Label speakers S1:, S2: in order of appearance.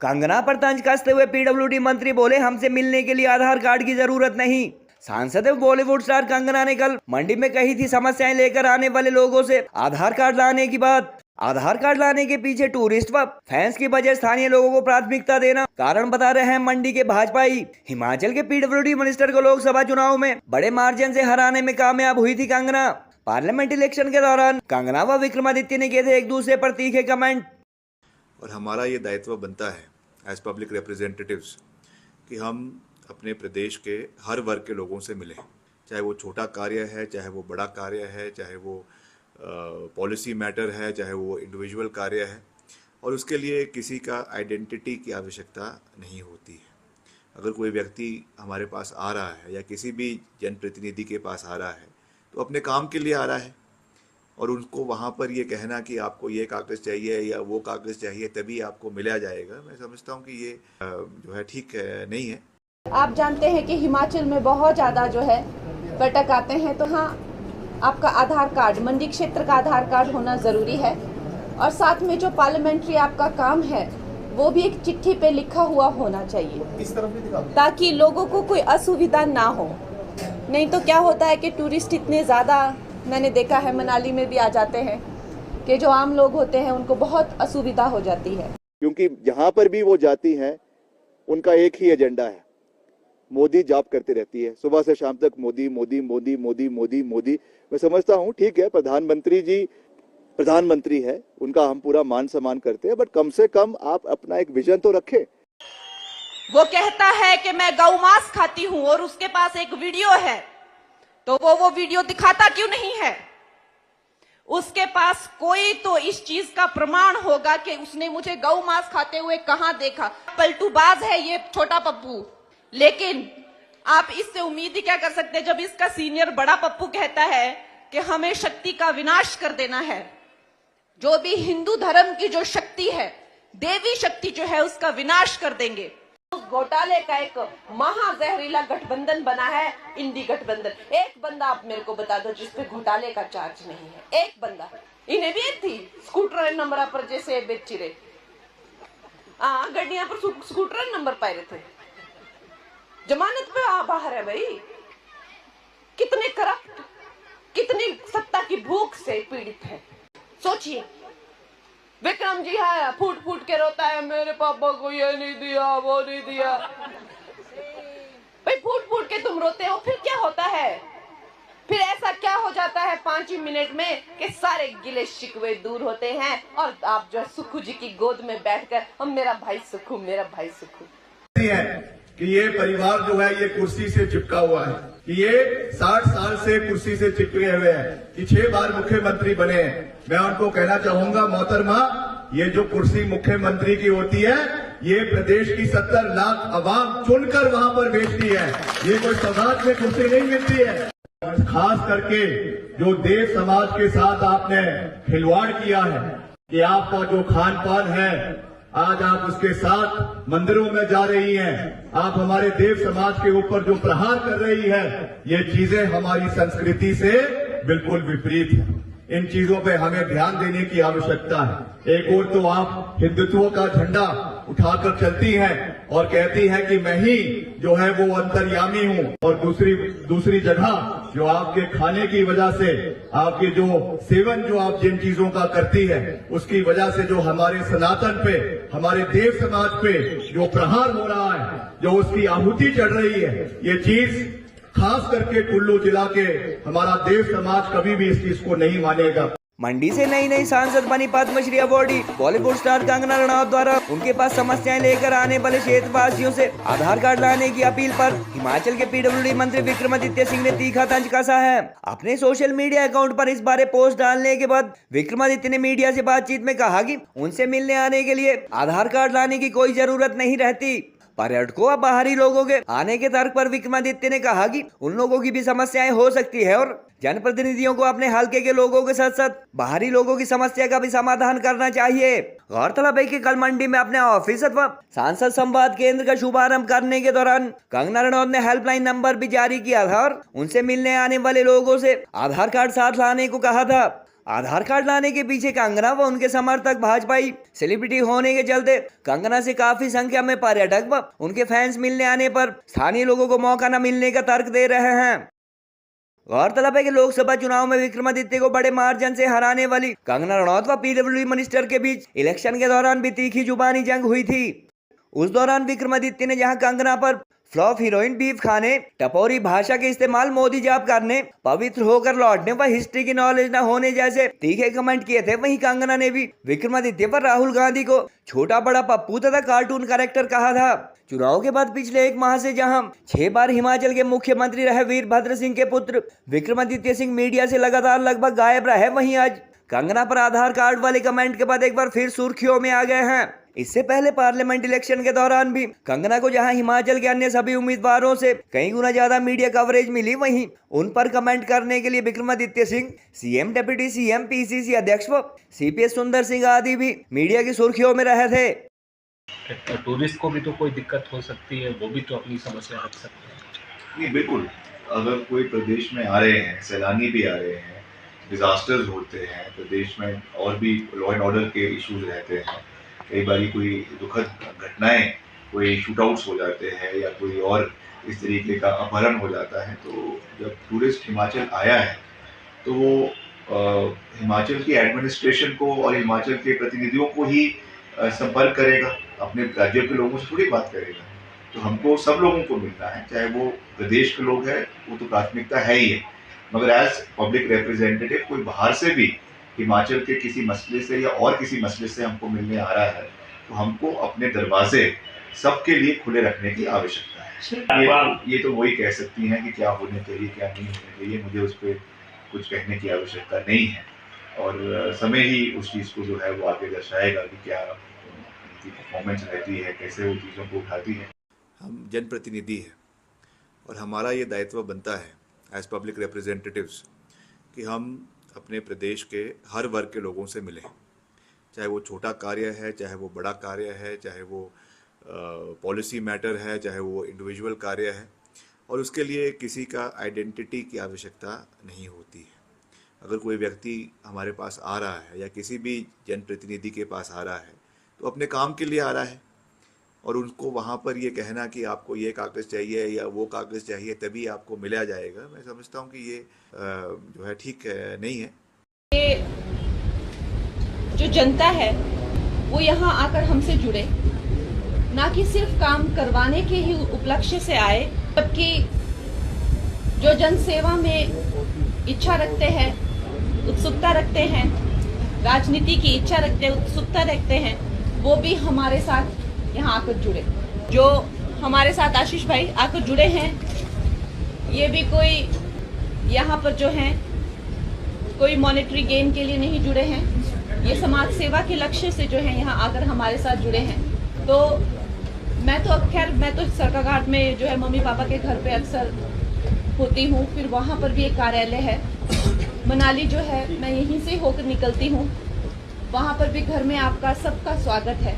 S1: कंगना पर तंज कसते हुए पीडब्ल्यूडी मंत्री बोले, हमसे मिलने के लिए आधार कार्ड की जरूरत नहीं। सांसद बॉलीवुड स्टार कंगना ने कल मंडी में कही थी समस्याएं लेकर आने वाले लोगों से आधार कार्ड लाने की बात। आधार कार्ड लाने के पीछे टूरिस्ट व फैंस की बजाय स्थानीय लोगों को प्राथमिकता देना कारण बता रहे हैं मंडी के भाजपाई। हिमाचल के पीडब्ल्यूडी मिनिस्टर को लोकसभा चुनाव में बड़े मार्जिन से हराने में कामयाब हुई थी कंगना। पार्लियामेंट इलेक्शन के दौरान कंगना व विक्रमादित्य ने किए थे एक दूसरे पर तीखे कमेंट।
S2: और हमारा ये दायित्व बनता है एज पब्लिक रिप्रेजेंटेटिव्स कि हम अपने प्रदेश के हर वर्ग के लोगों से मिलें, चाहे वो छोटा कार्य है, चाहे वो बड़ा कार्य है, चाहे वो पॉलिसी मैटर है, चाहे वो इंडिविजुअल कार्य है। और उसके लिए किसी का आइडेंटिटी की आवश्यकता नहीं होती है। अगर कोई व्यक्ति हमारे पास आ रहा है या किसी भी जनप्रतिनिधि के पास आ रहा है तो अपने काम के लिए आ रहा है, और उनको वहाँ पर ये कहना कि आपको ये कागज़ चाहिए या वो कागज़ चाहिए तभी आपको मिला जाएगा, मैं समझता हूँ कि ये जो है ठीक नहीं है।
S3: आप जानते हैं कि हिमाचल में बहुत ज़्यादा जो है पर्यटक आते हैं, तो हाँ आपका आधार कार्ड, मंडी क्षेत्र का आधार कार्ड होना ज़रूरी है। और साथ में जो पार्लियामेंट्री आपका काम है वो भी एक चिट्ठी पे लिखा हुआ होना चाहिए, इस तरफ भी दिखा, ताकि लोगों को कोई असुविधा ना हो। नहीं तो क्या होता है कि टूरिस्ट इतने ज़्यादा, मैंने देखा है मनाली में भी आ जाते हैं, कि जो आम लोग होते हैं उनको बहुत असुविधा हो जाती है।
S4: क्योंकि जहाँ पर भी वो जाती हैं उनका एक ही एजेंडा है, मोदी जाप करती रहती है सुबह से शाम तक, मोदी मोदी मोदी मोदी मोदी मोदी। मैं समझता हूँ ठीक है, प्रधानमंत्री जी प्रधानमंत्री है, उनका हम पूरा मान सम्मान करते हैं, बट कम से कम आप अपना एक विजन तो रखें।
S3: वो कहता है कि मैं गौ मांस खाती हूँ और उसके पास एक वीडियो है, तो वो वीडियो दिखाता क्यों नहीं है? उसके पास कोई तो इस चीज का प्रमाण होगा कि उसने मुझे गौ मांस खाते हुए कहां देखा। पलटूबाज है ये छोटा पप्पू, लेकिन आप इससे उम्मीद ही क्या कर सकते हैं जब इसका सीनियर बड़ा पप्पू कहता है कि हमें शक्ति का विनाश कर देना है। जो भी हिंदू धर्म की जो शक्ति है, देवी शक्ति जो है, उसका विनाश कर देंगे। उस घोटाले का एक महाजहरीला गठबंधन बना है, इंडी गठबंधन। एक बंदा आप मेरे को बता दो जिसपे घोटाले का चार्ज नहीं है, एक बंदा। इन्हें भी थी स्कूटर नंबर पर जैसे बेची रहे, गड्डियां पर स्कूटर नंबर पाए रहे थे, जमानत पे बाहर है भाई। कितने करप्ट, कितनी सत्ता की भूख से पीड़ित है। सोचिए, विक्रम जी है फूट फूट के रोता है, मेरे पापा को ये नहीं दिया, वो नहीं दिया। भाई फूट फूट के तुम रोते हो, फिर क्या होता है? फिर ऐसा क्या हो जाता है 5 ही मिनट में कि सारे गिले शिकवे दूर होते हैं और आप जो है सुखू जी की गोद में बैठकर हम मेरा भाई सुखू, मेरा भाई सुखू।
S5: कि ये परिवार जो है ये कुर्सी से चिपका हुआ है, कि ये 60 साल से कुर्सी से चिपके हुए हैं, कि 6 बार मुख्यमंत्री बने हैं। मैं उनको कहना चाहूंगा, मोहतरमा, ये जो कुर्सी मुख्यमंत्री की होती है ये प्रदेश की 70 लाख अवाम चुनकर वहां पर बेचती है, ये कोई समाज में कुर्सी नहीं मिलती है। खास करके जो देव समाज के साथ आपने खिलवाड़ किया है कि आपका जो खान पान है, आज आप उसके साथ मंदिरों में जा रही हैं, आप हमारे देव समाज के ऊपर जो प्रहार कर रही है, ये चीजें हमारी संस्कृति से बिल्कुल विपरीत है। इन चीजों पे हमें ध्यान देने की आवश्यकता है। एक और तो आप हिंदुत्व का झंडा उठाकर चलती हैं और कहती हैं कि मैं ही जो है वो अंतर्यामी हूं, और दूसरी जगह जो आपके खाने की वजह से, आपके जो सेवन जो आप जिन चीजों का करती है उसकी वजह से जो हमारे सनातन पे, हमारे देव समाज पे जो प्रहार हो रहा है, जो उसकी आहुति चढ़ रही है, ये चीज खास करके कुल्लू जिला के हमारा देव समाज कभी भी इस चीज को नहीं मानेगा।
S1: मंडी से नई सांसद बनी पद्मश्री अवार्डी बॉलीवुड स्टार कंगना रनौत द्वारा उनके पास समस्याएं लेकर आने वाले क्षेत्रवासियों से आधार कार्ड लाने की अपील पर हिमाचल के पीडब्ल्यूडी मंत्री विक्रमादित्य सिंह ने तीखा तंज कसा है। अपने सोशल मीडिया अकाउंट पर इस बारे पोस्ट डालने के बाद विक्रमादित्य ने मीडिया से बातचीत में कहा कि उनसे मिलने आने के लिए आधार कार्ड लाने की कोई जरूरत नहीं रहती। पर्यटकों व बाहरी लोगों के आने के तर्क पर विक्रमादित्य ने कहा कि उन लोगों की भी समस्याएं हो सकती है और जनप्रतिनिधियों को अपने हलके के लोगों के साथ साथ बाहरी लोगों की समस्या का भी समाधान करना चाहिए। गौरतलब है कि कल मंडी में अपने ऑफिस अथवा सांसद संवाद केंद्र का शुभारंभ करने के दौरान कंगना रनौत ने हेल्पलाइन नंबर भी जारी किया था और उनसे मिलने आने वाले लोगों से आधार कार्ड साथ लाने को कहा था। आधार कार्ड लाने के पीछे कंगना व उनके समर्थक भाजपाई सेलिब्रिटी होने के चलते कंगना से काफी संख्या में पर्यटक व उनके फैंस मिलने आने पर स्थानीय लोगों को मौका न मिलने का तर्क दे रहे हैं। गौरतलब है कि लोकसभा चुनाव में विक्रमादित्य को बड़े मार्जिन से हराने वाली कंगना रनौत व पीडब्ल्यूडी मिनिस्टर के बीच इलेक्शन के दौरान भी तीखी जुबानी जंग हुई थी। उस दौरान विक्रमादित्य ने जहां कंगना पर फ्लॉप हीरोइन बीफ खाने, टपोरी भाषा के इस्तेमाल, मोदी जाप करने, पवित्र होकर लौटने व हिस्ट्री की नॉलेज न होने जैसे तीखे कमेंट किए थे, वहीं कंगना ने भी विक्रमादित्य पर राहुल गांधी को छोटा बड़ा पप्पू तथा कार्टून कैरेक्टर कहा था। चुनाव के बाद पिछले 1 माह से जहां 6 बार हिमाचल के मुख्यमंत्री रहे वीरभद्र सिंह के पुत्र विक्रमादित्य सिंह मीडिया से लगातार लगभग गायब रहे, वहीं आज कंगना पर आधार कार्ड वाले कमेंट के बाद एक बार फिर सुर्खियों में आ गए हैं। इससे पहले पार्लियामेंट इलेक्शन के दौरान भी कंगना को जहां हिमाचल के अन्य सभी उम्मीदवारों से कई गुना ज्यादा मीडिया कवरेज मिली, वहीं उन पर कमेंट करने के लिए Vikramaditya Singh, CM, deputy CM, PCC अध्यक्ष व सीपीएस सुंदर सिंह आदि भी मीडिया की सुर्खियों में रहे थे।
S6: टूरिस्ट को भी तो कोई दिक्कत हो सकती है, वो भी तो अपनी समस्या रख सकते हैं।
S2: नहीं, बिल्कुल, अगर कोई प्रदेश में आ रहे हैं, सैलानी भी आ रहे हैं, डिजास्टर्स होते हैं प्रदेश में, और भी लॉ एंड ऑर्डर के इश्यूज रहते हैं, कई बार कोई दुखद घटनाएं, कोई शूटआउट्स हो जाते हैं या कोई और इस तरीके का अपहरण हो जाता है, तो जब टूरिस्ट हिमाचल आया है तो वो हिमाचल की एडमिनिस्ट्रेशन को और हिमाचल के प्रतिनिधियों को ही संपर्क करेगा, अपने राज्यों के लोगों से थोड़ी बात करेगा। तो हमको सब लोगों को मिलना है, चाहे वो प्रदेश के लोग हैं, वो तो प्राथमिकता है ही है, मगर एज पब्लिक रिप्रेजेंटेटिव कोई बाहर से भी हिमाचल के किसी मसले से या और किसी मसले से हमको मिलने आ रहा है, तो हमको अपने दरवाजे सबके लिए खुले रखने की आवश्यकता है। ये तो वही कह सकती हैं कि क्या होने चाहिए, क्या नहीं होने चाहिए, मुझे उस पर कुछ कहने की आवश्यकता नहीं है, और समय ही उस चीज़ को जो है वो आगे दर्शाएगा कि क्या उनकी परफॉर्मेंस रहती है, कैसे वो चीज़ों को उठाती है। हम जनप्रतिनिधि हैं और हमारा ये दायित्व बनता है एज पब्लिक रिप्रेजेंटेटिव्स कि हम अपने प्रदेश के हर वर्ग के लोगों से मिलें, चाहे वो छोटा कार्य है, चाहे वो बड़ा कार्य है, चाहे वो पॉलिसी मैटर है, चाहे वो इंडिविजुअल कार्य है, और उसके लिए किसी का आइडेंटिटी की आवश्यकता नहीं होती है। अगर कोई व्यक्ति हमारे पास आ रहा है या किसी भी जनप्रतिनिधि के पास आ रहा है तो अपने काम के लिए आ रहा है, और उनको वहाँ पर ये कहना कि आपको ये कागज़ चाहिए या वो कागज़ चाहिए तभी आपको मिला जाएगा, मैं समझता हूँ कि ये जो है ठीक नहीं है।
S3: ये जो जनता है वो यहाँ आकर हमसे जुड़े, ना कि सिर्फ काम करवाने के ही उपलक्ष्य से आए, बल्कि जो जन सेवा में इच्छा रखते हैं, उत्सुकता रखते हैं, राजनीति की इच्छा रखते हैं, उत्सुकता रखते हैं, वो भी हमारे साथ यहाँ आकर जुड़े। जो हमारे साथ आशीष भाई आकर जुड़े हैं, ये भी कोई यहाँ पर जो है कोई मॉनेटरी गेन के लिए नहीं जुड़े हैं, ये समाज सेवा के लक्ष्य से जो है यहाँ आकर हमारे साथ जुड़े हैं। तो मैं तो सरकाघाट में जो है मम्मी पापा के घर पे अक्सर होती हूँ, फिर वहाँ पर भी एक कार्यालय है। मनाली जो है मैं यहीं से होकर निकलती हूँ, वहाँ पर भी घर में आपका सबका स्वागत है।